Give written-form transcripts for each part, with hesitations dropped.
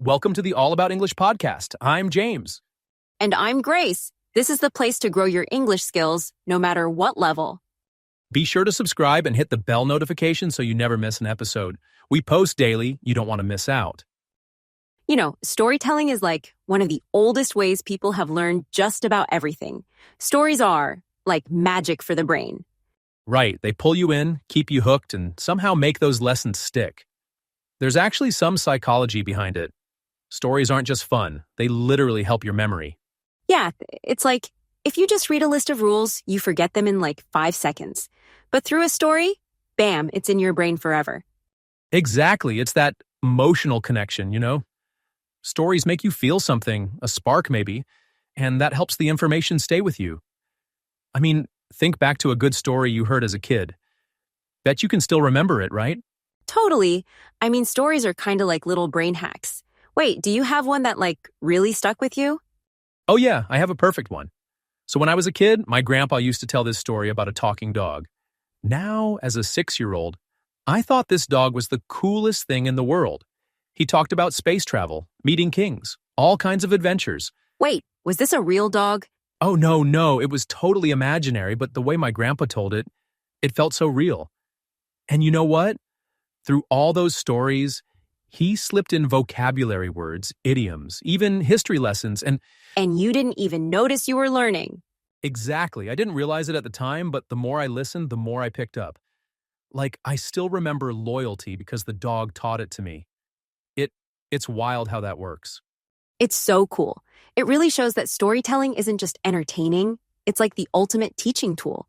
Welcome to the All About English podcast. I'm James. And I'm Grace. This is the place to grow your English skills, no matter what level. Be sure to subscribe and hit the bell notification so you never miss an episode. We post daily. You don't want to miss out. You know, storytelling is like one of the oldest ways people have learned just about everything. Stories are like magic for the brain. Right. They pull you in, keep you hooked, and somehow make those lessons stick. There's actually some psychology behind it. Stories aren't just fun. They literally help your memory. Yeah, it's like if you just read a list of rules, you forget them in like 5 seconds. But through a story, bam, it's in your brain forever. Exactly. It's that emotional connection, you know? Stories make you feel something, a spark maybe, and that helps the information stay with you. I mean, think back to a good story you heard as a kid. Bet you can still remember it, right? Totally. I mean, stories are kind of like little brain hacks. Wait, do you have one that really stuck with you? Oh yeah, I have a perfect one. So when I was a kid, my grandpa used to tell this story about a talking dog. Now, as a 6-year-old, I thought this dog was the coolest thing in the world. He talked about space travel, meeting kings, all kinds of adventures. Wait, was this a real dog? Oh no, it was totally imaginary, but the way my grandpa told it, it felt so real. And you know what? Through all those stories, he slipped in vocabulary words, idioms, even history lessons, and you didn't even notice you were learning. exactly. I didn't realize it at the time, but the more I listened, the more I picked up. Like, I still remember loyalty because the dog taught it to me. It's wild how that works. It's so cool. It really shows that storytelling isn't just entertaining, it's like the ultimate teaching tool.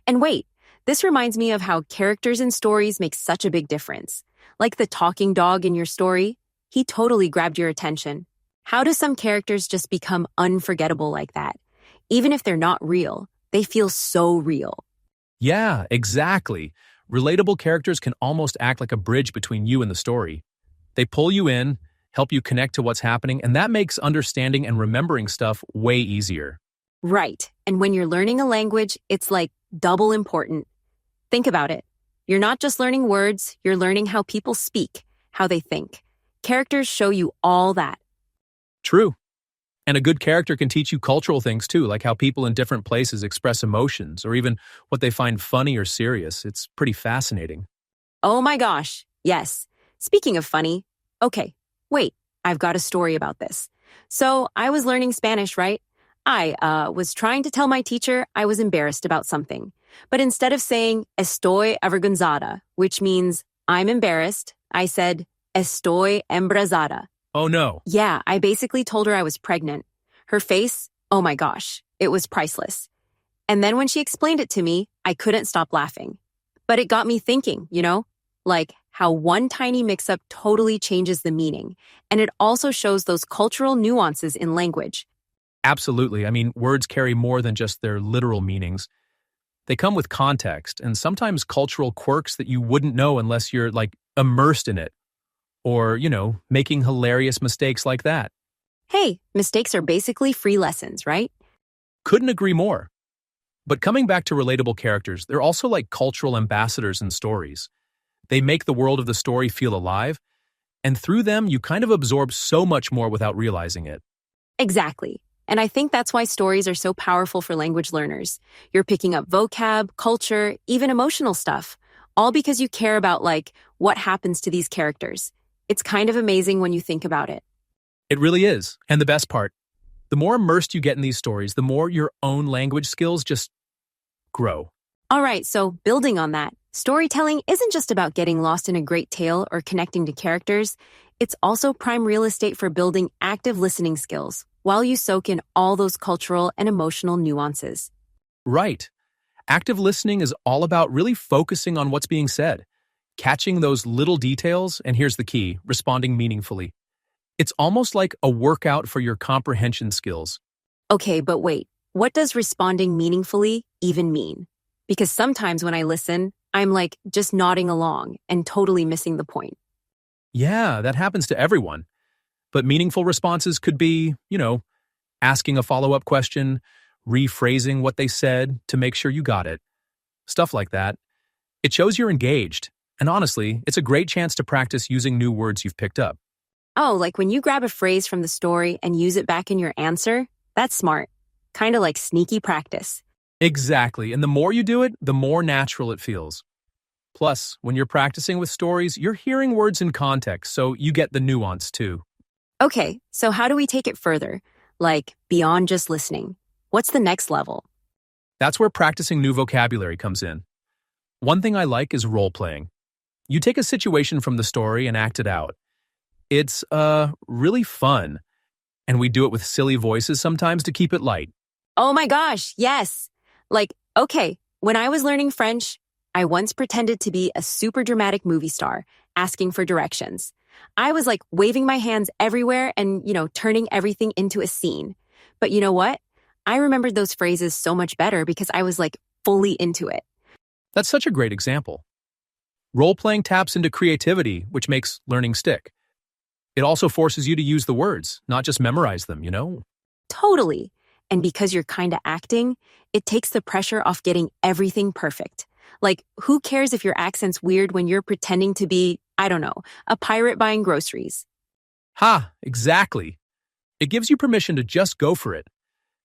And wait, this reminds me of how characters in stories make such a big difference. Like the talking dog in your story, he totally grabbed your attention. How do some characters just become unforgettable like that? Even if they're not real, they feel so real. Yeah, exactly. Relatable characters can almost act like a bridge between you and the story. They pull you in, help you connect to what's happening, and that makes understanding and remembering stuff way easier. Right. And when you're learning a language, it's like double important. Think about it. You're not just learning words, you're learning how people speak, how they think. Characters show you all that. True. And a good character can teach you cultural things too, like how people in different places express emotions or even what they find funny or serious. It's pretty fascinating. Oh my gosh, yes. Speaking of funny, okay, wait, I've got a story about this. So I was learning Spanish, right? I was trying to tell my teacher I was embarrassed about something. But instead of saying estoy avergonzada, which means I'm embarrassed, I said estoy embarazada. Oh no. Yeah, I basically told her I was pregnant. Her face, oh my gosh, it was priceless. And then when she explained it to me, I couldn't stop laughing. But it got me thinking, like how one tiny mix-up totally changes the meaning. And it also shows those cultural nuances in language. Absolutely. I mean, words carry more than just their literal meanings. They come with context and sometimes cultural quirks that you wouldn't know unless you're immersed in it. Or, making hilarious mistakes like that. Hey, mistakes are basically free lessons, right? Couldn't agree more. But coming back to relatable characters, they're also like cultural ambassadors in stories. They make the world of the story feel alive, and through them, you kind of absorb so much more without realizing it. Exactly. And I think that's why stories are so powerful for language learners. You're picking up vocab, culture, even emotional stuff, all because you care about, what happens to these characters. It's kind of amazing when you think about it. It really is. And the best part, the more immersed you get in these stories, the more your own language skills just grow. All right, so building on that, storytelling isn't just about getting lost in a great tale or connecting to characters. It's also prime real estate for building active listening skills while you soak in all those cultural and emotional nuances. Right. Active listening is all about really focusing on what's being said, catching those little details, and here's the key, responding meaningfully. It's almost like a workout for your comprehension skills. Okay, but wait, what does responding meaningfully even mean? Because sometimes when I listen, I'm just nodding along and totally missing the point. Yeah, that happens to everyone. But meaningful responses could be, asking a follow-up question, rephrasing what they said to make sure you got it. Stuff like that. It shows you're engaged. And honestly, it's a great chance to practice using new words you've picked up. Oh, like when you grab a phrase from the story and use it back in your answer? That's smart. Kind of like sneaky practice. Exactly, and the more you do it, the more natural it feels. Plus, when you're practicing with stories, you're hearing words in context, so you get the nuance too. Okay, so how do we take it further? Like, beyond just listening. What's the next level? That's where practicing new vocabulary comes in. One thing I like is role playing. You take a situation from the story and act it out. It's, really fun. And we do it with silly voices sometimes to keep it light. Oh my gosh, yes. Like, okay, when I was learning French, I once pretended to be a super dramatic movie star, asking for directions. I was like waving my hands everywhere and, turning everything into a scene. But you know what? I remembered those phrases so much better because I was like fully into it. That's such a great example. Role playing taps into creativity, which makes learning stick. It also forces you to use the words, not just memorize them. Totally. And because you're kind of acting, it takes the pressure off getting everything perfect. Like, who cares if your accent's weird when you're pretending to be, I don't know, a pirate buying groceries? Ha, exactly. It gives you permission to just go for it.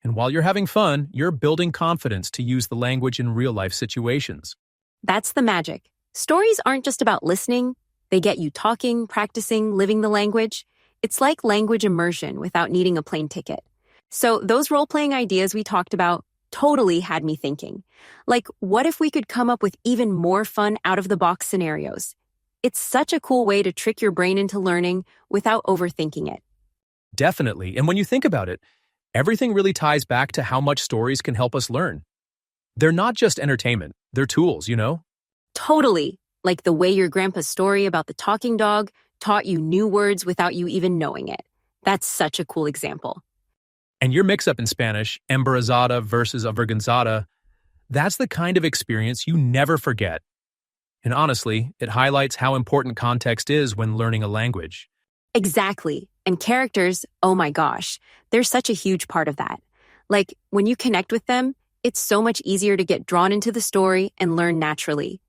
And while you're having fun, you're building confidence to use the language in real-life situations. That's the magic. Stories aren't just about listening. They get you talking, practicing, living the language. It's like language immersion without needing a plane ticket. So those role-playing ideas we talked about totally had me thinking. Like, what if we could come up with even more fun out-of-the-box scenarios? It's such a cool way to trick your brain into learning without overthinking it. Definitely. And when you think about it, everything really ties back to how much stories can help us learn. They're not just entertainment, they're tools. Totally. Like the way your grandpa's story about the talking dog taught you new words without you even knowing it. That's such a cool example. And your mix-up in Spanish, embarazada versus avergonzada, that's the kind of experience you never forget. And honestly, it highlights how important context is when learning a language. Exactly. And characters, oh my gosh, they're such a huge part of that. Like, when you connect with them, it's so much easier to get drawn into the story and learn naturally.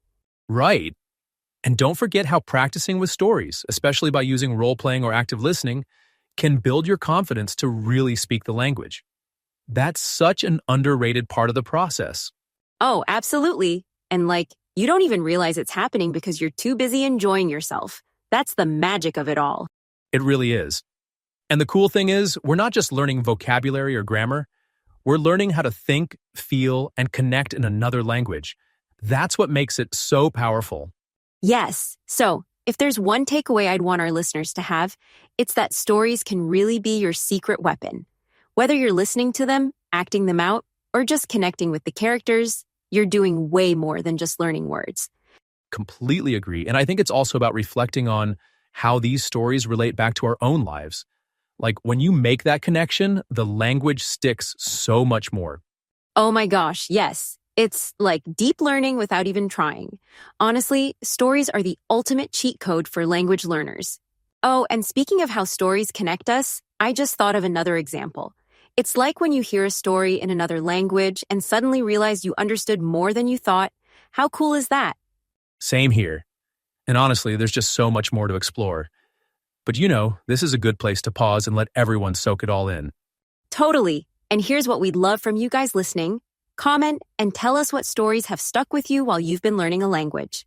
Right. And don't forget how practicing with stories, especially by using role-playing or active listening, can build your confidence to really speak the language. That's such an underrated part of the process. Oh, absolutely. And you don't even realize it's happening because you're too busy enjoying yourself. That's the magic of it all. It really is. And the cool thing is, we're not just learning vocabulary or grammar. We're learning how to think, feel, and connect in another language. That's what makes it so powerful. Yes. So, if there's one takeaway I'd want our listeners to have, it's that stories can really be your secret weapon. Whether you're listening to them, acting them out, or just connecting with the characters, you're doing way more than just learning words. Completely agree. And I think it's also about reflecting on how these stories relate back to our own lives. Like, when you make that connection, the language sticks so much more. Oh my gosh, yes. It's like deep learning without even trying. Honestly, stories are the ultimate cheat code for language learners. Oh, and speaking of how stories connect us, I just thought of another example. It's like when you hear a story in another language and suddenly realize you understood more than you thought. How cool is that? Same here. And honestly, there's just so much more to explore. But this is a good place to pause and let everyone soak it all in. Totally. And here's what we'd love from you guys listening. Comment and tell us what stories have stuck with you while you've been learning a language.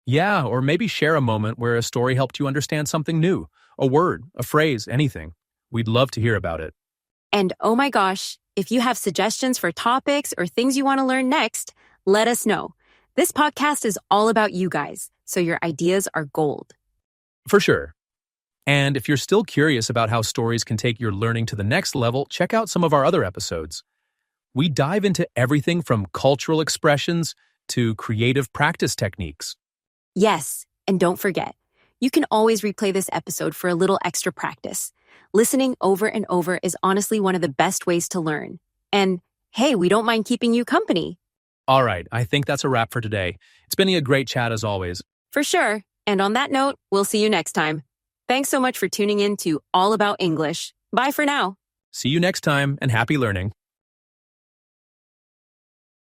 Yeah, or maybe share a moment where a story helped you understand something new, a word, a phrase, anything. We'd love to hear about it. And oh my gosh, if you have suggestions for topics or things you want to learn next, let us know. This podcast is all about you guys, so your ideas are gold. For sure. And if you're still curious about how stories can take your learning to the next level, check out some of our other episodes. We dive into everything from cultural expressions to creative practice techniques. Yes, and don't forget, you can always replay this episode for a little extra practice. Listening over and over is honestly one of the best ways to learn. And hey, we don't mind keeping you company. All right, I think that's a wrap for today. It's been a great chat as always. For sure. And on that note, we'll see you next time. Thanks so much for tuning in to All About English. Bye for now. See you next time, and happy learning.